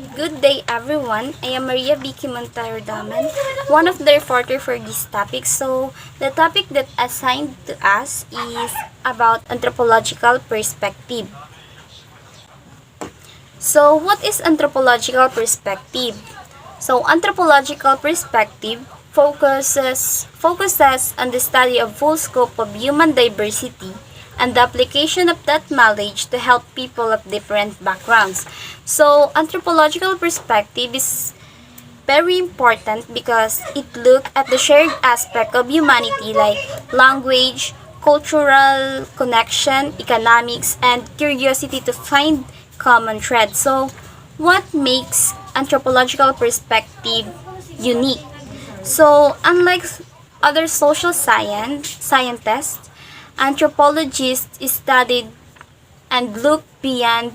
Good day everyone, I am Maria Vicky DOMEN, one of the reporter for this topic. So, the topic that assigned to us is about anthropological perspective. So, what is anthropological perspective? So, anthropological perspective focuses on the study of full scope of human diversity and the application of that knowledge to help people of different backgrounds. So, anthropological perspective is very important because it looks at the shared aspect of humanity like language, cultural connection, economics, and curiosity to find common threads. So, what makes anthropological perspective unique? So, unlike other social scientists, anthropologists studied and look beyond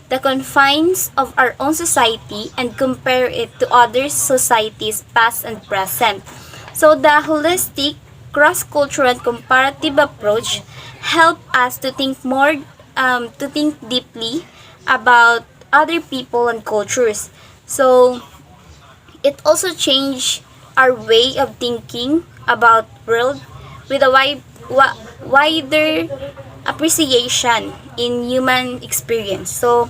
the confines of our own society and compare it to other societies past and present. So the holistic, cross-cultural and comparative approach help us to think deeply about other people and cultures. So it also changed our way of thinking about world with a wider appreciation in human experience. So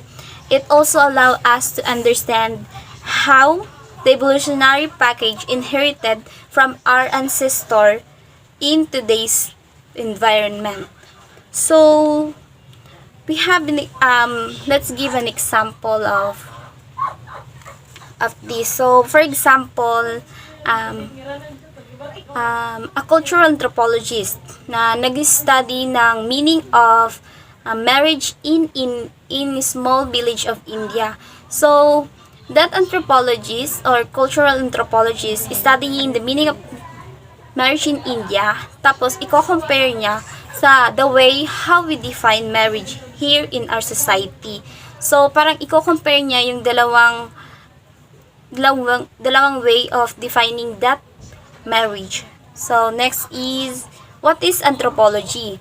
it also allows us to understand how the evolutionary package inherited from our ancestor in today's environment. So we have let's give an example of this. So for example, a cultural anthropologist na nag-study ng meaning of marriage in small village of India. So, that anthropologist or cultural anthropologist is studying the meaning of marriage in India. Tapos, i-compare niya sa the way how we define marriage here in our society. So, parang i-compare niya yung dalawang way of defining that marriage. So, next is, what is anthropology?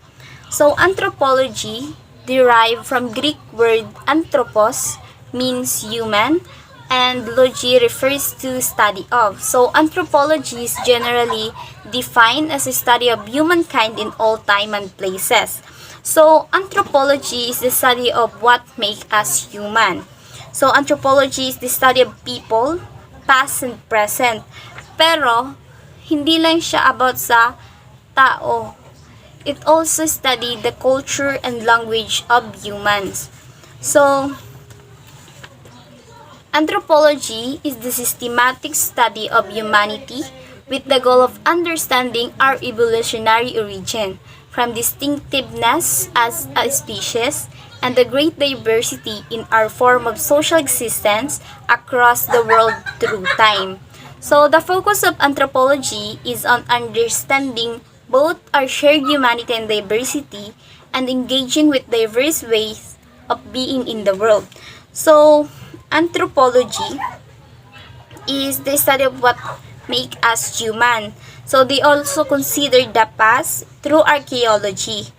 So, anthropology derived from Greek word anthropos, means human, and logy refers to study of. So, anthropology is generally defined as a study of humankind in all time and places. So, anthropology is the study of what makes us human. So, anthropology is the study of people, past and present. Pero, hindi lang siya about sa tao. It also studied the culture and language of humans. So, anthropology is the systematic study of humanity with the goal of understanding our evolutionary origin, from distinctiveness as a species and the great diversity in our form of social existence across the world through time. So, the focus of anthropology is on understanding both our shared humanity and diversity and engaging with diverse ways of being in the world. So, anthropology is the study of what makes us human. So, they also consider the past through archaeology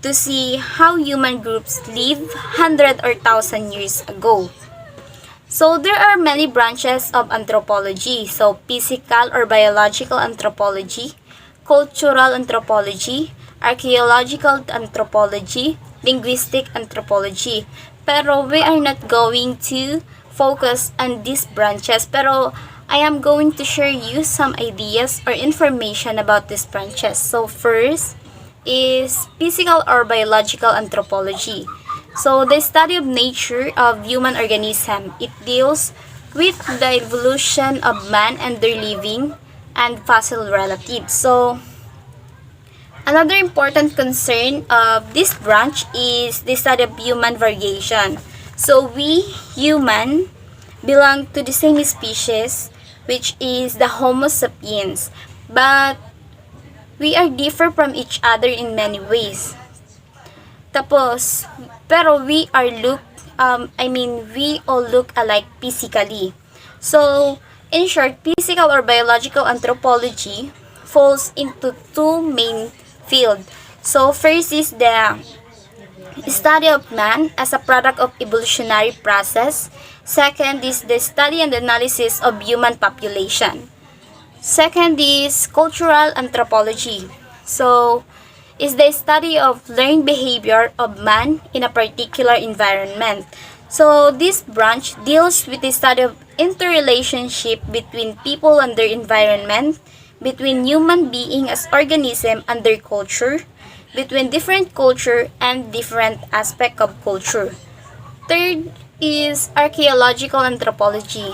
to see how human groups lived 100 or 1,000 years ago. So, there are many branches of anthropology. So, physical or biological anthropology, cultural anthropology, archaeological anthropology, linguistic anthropology. Pero we are not going to focus on these branches. Pero I am going to share you some ideas or information about these branches. So, first is physical or biological anthropology. So, the study of nature of human organism. It deals with the evolution of man and their living and fossil relatives. So, another important concern of this branch is the study of human variation. So, we human belong to the same species, which is the Homo sapiens, but we are different from each other in many ways. Tapos, pero we all look alike physically. So, in short, physical or biological anthropology falls into two main fields. So, first is the study of man as a product of evolutionary process. Second is the study and analysis of human population. Second is cultural anthropology. So, is the study of learned behavior of man in a particular environment. So, this branch deals with the study of interrelationship between people and their environment, between human being as organism and their culture, between different culture and different aspect of culture. Third is archaeological anthropology.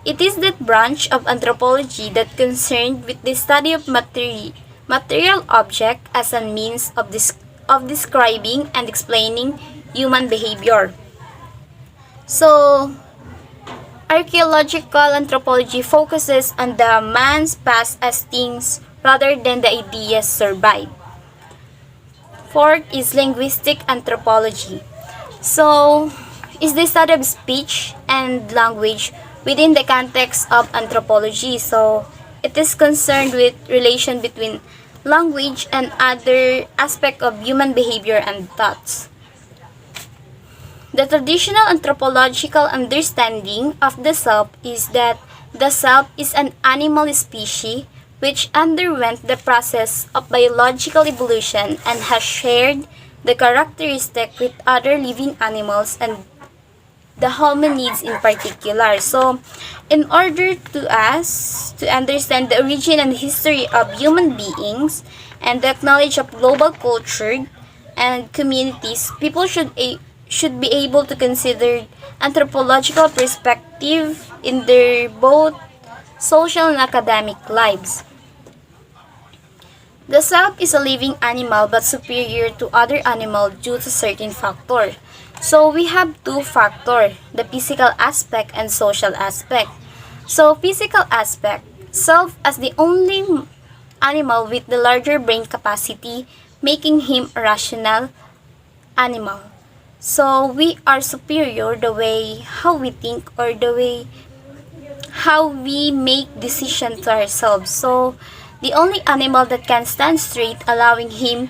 It is that branch of anthropology that concerned with the study of material object as a means of describing and explaining human behavior. So, archaeological anthropology focuses on the man's past as things rather than the ideas survive. Fourth is linguistic anthropology. So, is the study of speech and language within the context of anthropology. So, it is concerned with relation between language and other aspect of human behavior and thoughts. The traditional anthropological understanding of the self is that the self is an animal species which underwent the process of biological evolution and has shared the characteristic with other living animals and the hominids in particular. So, in order to us to understand the origin and history of human beings and the knowledge of global culture and communities, people should be able to consider anthropological perspective in their both social and academic lives. The self is a living animal but superior to other animals due to certain factors. So we have two factors, the physical aspect and social aspect. So physical aspect, self as the only animal with the larger brain capacity, making him a rational animal. So we are superior the way how we think or the way how we make decisions to ourselves. So the only animal that can stand straight, allowing him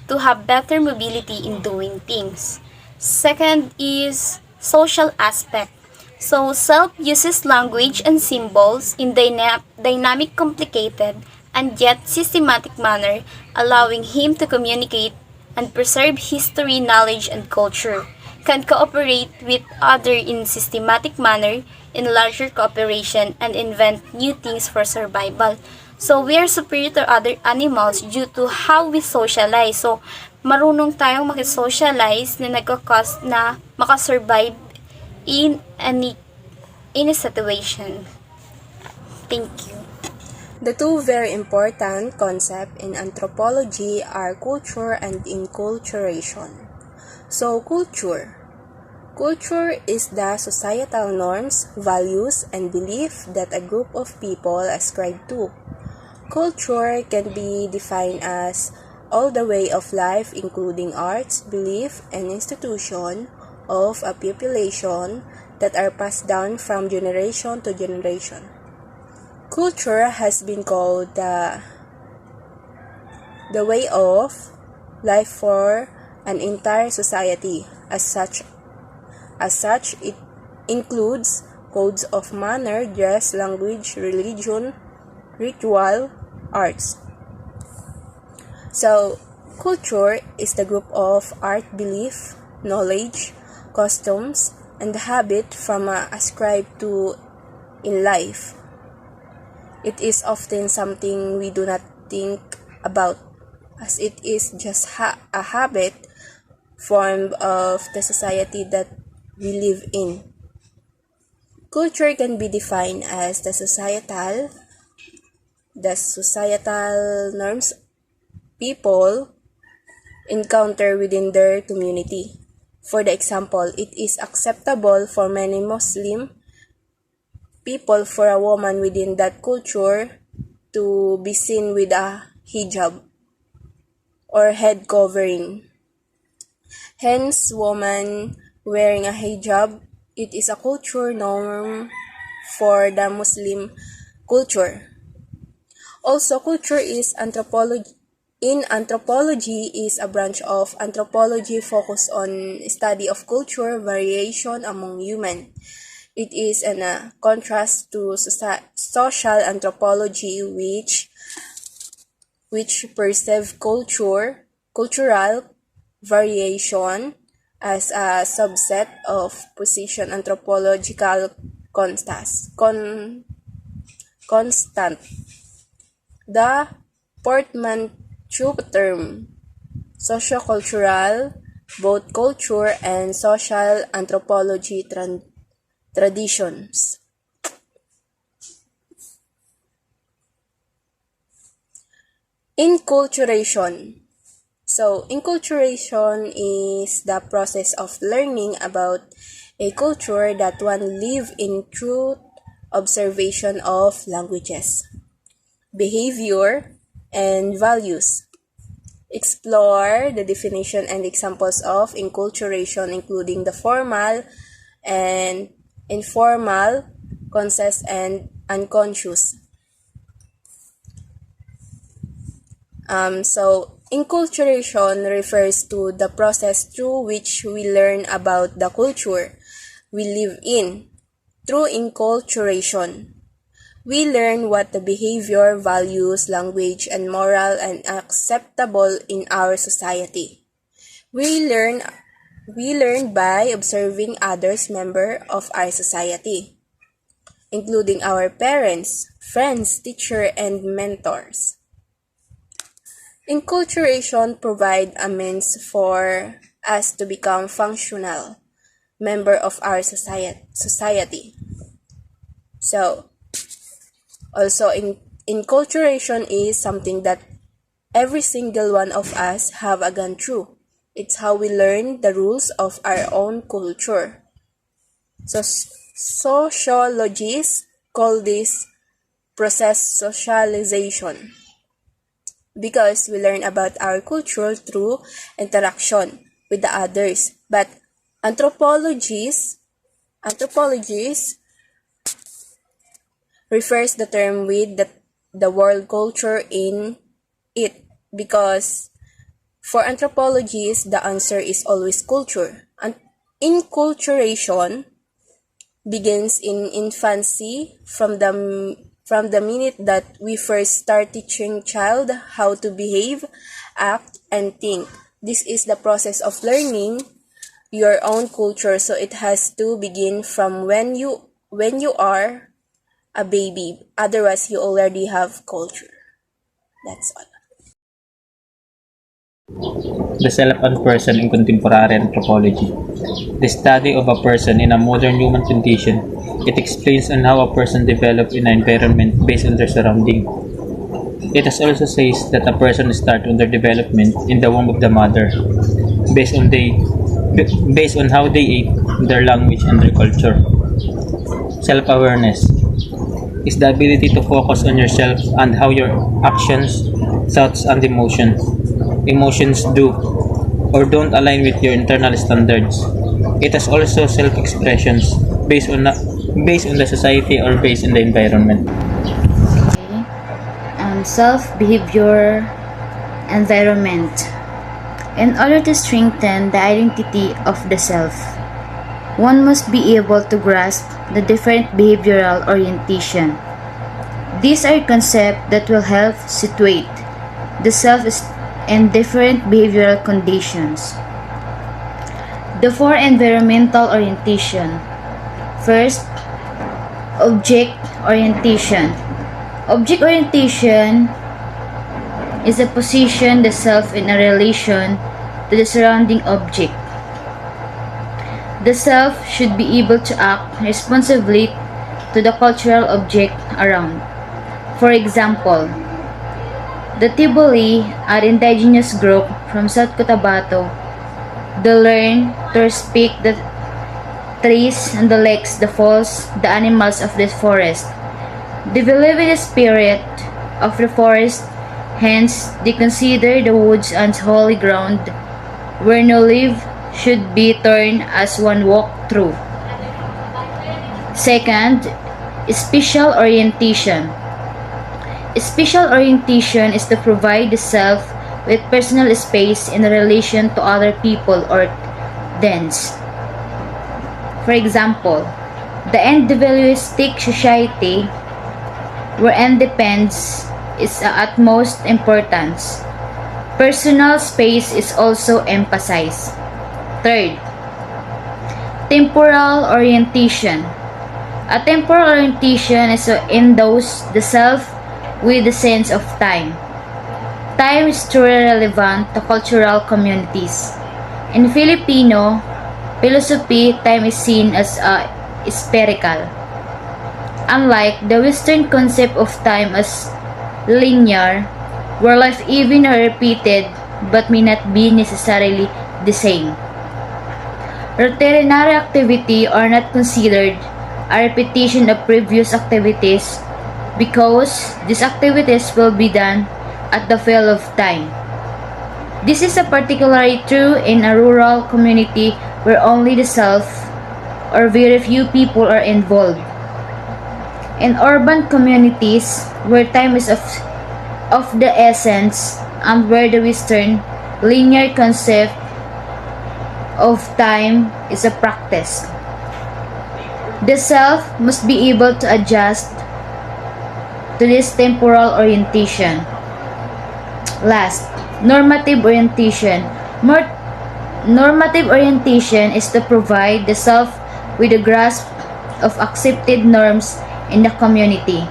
to have better mobility in doing things. Second is social aspect. So self uses language and symbols in dynamic, complicated, and yet systematic manner, allowing him to communicate and preserve history, knowledge, and culture. Can cooperate with other in systematic manner, in larger cooperation, and invent new things for survival. So we are superior to other animals due to how we socialize. So marunong tayong makisocialize na nagkakos na makasurvive in a situation. Thank you. The two very important concepts in anthropology are culture and inculturation. So, culture. Culture is the societal norms, values, and beliefs that a group of people ascribe to. Culture can be defined as all the way of life, including arts, belief, and institution of a population that are passed down from generation to generation. Culture has been called the way of life for an entire society. As such, it includes codes of manner, dress, language, religion, ritual, arts. So, culture is the group of art, belief, knowledge, customs, and habit from ascribed to in life. It is often something we do not think about, as it is just a habit form of the society that we live in. Culture can be defined as the societal norms people encounter within their community. For the example, it is acceptable for many Muslim people for a woman within that culture to be seen with a hijab or head covering. Hence, woman wearing a hijab, it is a culture norm for the Muslim culture. Also, culture is anthropology. In anthropology is a branch of anthropology focused on study of culture variation among human. It is in a contrast to social anthropology, which perceive cultural variation as a subset of position anthropological constant. The portmanteau term sociocultural, both culture and social anthropology traditions. Inculturation. So, inculturation is the process of learning about a culture that one live in through observation of languages, behavior, and values. Explore the definition and examples of inculturation, including the formal and informal, conscious and unconscious. Inculturation refers to the process through which we learn about the culture we live in. Through inculturation, we learn what the behavior, values, language, and moral and acceptable in our society. We learn by observing others members of our society, including our parents, friends, teachers, and mentors. Inculturation provides a means for us to become functional member of our society. So, also inculturation is something that every single one of us have gone through. It's how we learn the rules of our own culture. So, sociologists call this process socialization, because we learn about our culture through interaction with the others. But anthropologists refers the term with the word culture in it, because for anthropologists, the answer is always culture. And inculturation begins in infancy from the minute that we first start teaching child how to behave, act, and think. This is the process of learning your own culture, so it has to begin from when you are a baby. Otherwise, you already have culture. That's all. The self and person in contemporary anthropology. The study of a person in a modern human condition. It explains on how a person develops in an environment based on their surrounding. It also says that a person starts on their development in the womb of the mother, based on how they ate, their language, and their culture. Self-awareness is the ability to focus on yourself and how your actions, thoughts, and emotions do or don't align with your internal standards. It has also self-expressions based on the society or based on the environment. Self-behavior, environment. In order to strengthen the identity of the self, one must be able to grasp the different behavioral orientation. These are concepts that will help situate the self in different behavioral conditions. The four environmental orientation. First, object orientation. Object orientation is a position the self in a relation to the surrounding object. The self should be able to act responsively to the cultural object around. For example, the Tiboli, an indigenous group from South Cotabato, they learn to respect the trees and the lakes, the falls, the animals of this forest. They believe in the spirit of the forest, hence they consider the woods as holy ground, where no leaf should be torn as one walk through. Second, spatial orientation. Spatial orientation is to provide the self with personal space in relation to other people or things. For example, The individualistic society where independence is of utmost importance. Personal space is also emphasized. Third, temporal orientation. A temporal orientation is to endows the self with the sense of time. Time is truly relevant to cultural communities. In Filipino philosophy, time is seen as spherical. Unlike the Western concept of time as linear, where life events are repeated but may not be necessarily the same. Routinary activity are not considered a repetition of previous activities because these activities will be done at the fill of time. This is particularly true in a rural community where only the self or very few people are involved. In urban communities where time is of the essence and where the Western linear concept of time is a practice, the self must be able to adjust to this temporal orientation. Last, normative orientation. Normative orientation is to provide the self with a grasp of accepted norms in the community.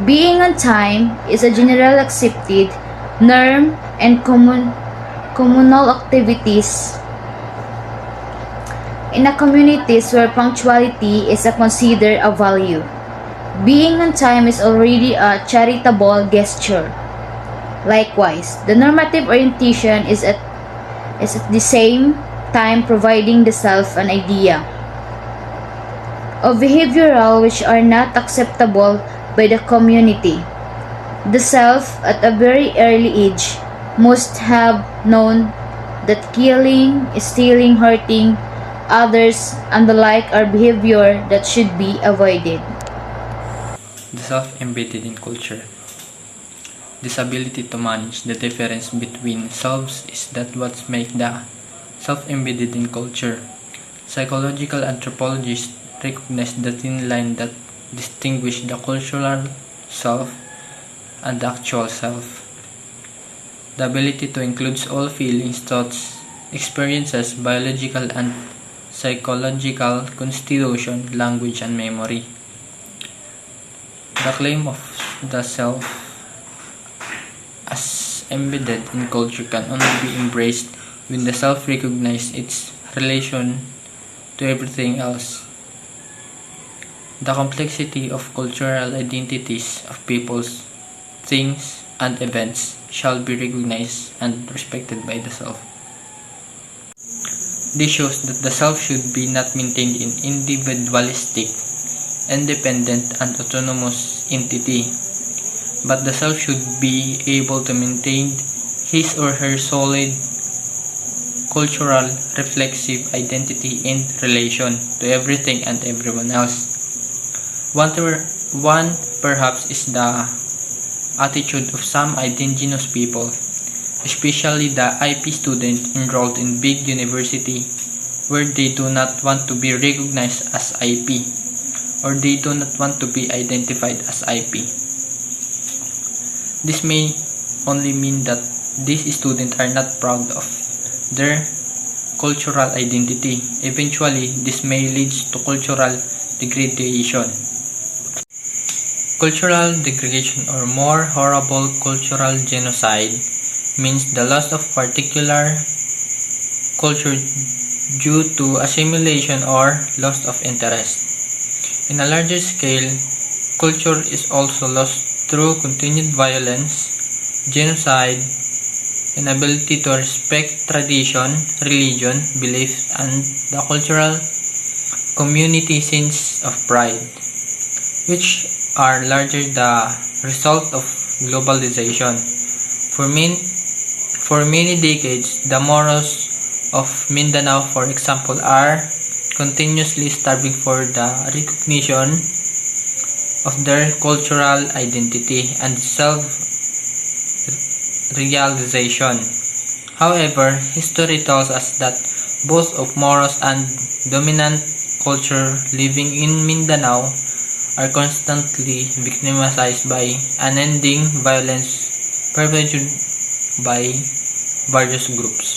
Being on time is a general accepted norm and communal activities in a communities where punctuality is considered a value. Being on time is already a charitable gesture. Likewise, the normative orientation is at the same time providing the self an idea of behavioral which are not acceptable by the community. The self at a very early age must have known that killing, stealing, hurting others, and the like are behavior that should be avoided. The self embedded in culture. This ability to manage the difference between selves is that what makes the self embedded in culture. Psychological anthropologists recognize the thin line that distinguishes the cultural self and the actual self. The ability to include all feelings, thoughts, experiences, biological and psychological constitution, language, and memory. The claim of the self as embedded in culture can only be embraced when the self recognizes its relation to everything else. The complexity of cultural identities of peoples, things, and events shall be recognized and respected by the self. This shows that the self should be not maintained in individualistic, independent, and autonomous entity, but the self should be able to maintain his or her solid cultural reflexive identity in relation to everything and everyone else. One perhaps is the attitude of some indigenous people, especially the IP student enrolled in big university, where they do not want to be recognized as IP, or they do not want to be identified as IP. This may only mean that these students are not proud of their cultural identity. Eventually, this may lead to cultural degradation. Cultural degradation, or more horrible, cultural genocide, means the loss of particular culture due to assimilation or loss of interest. In a larger scale, culture is also lost through continued violence, genocide, inability to respect tradition, religion, beliefs, and the cultural community sense of pride, which are larger the result of globalization. For many decades, the Moros of Mindanao, for example, are continuously starving for the recognition of their cultural identity and self-realization. However, history tells us that both of Moros and dominant culture living in Mindanao are constantly victimized by unending violence perpetrated by various groups.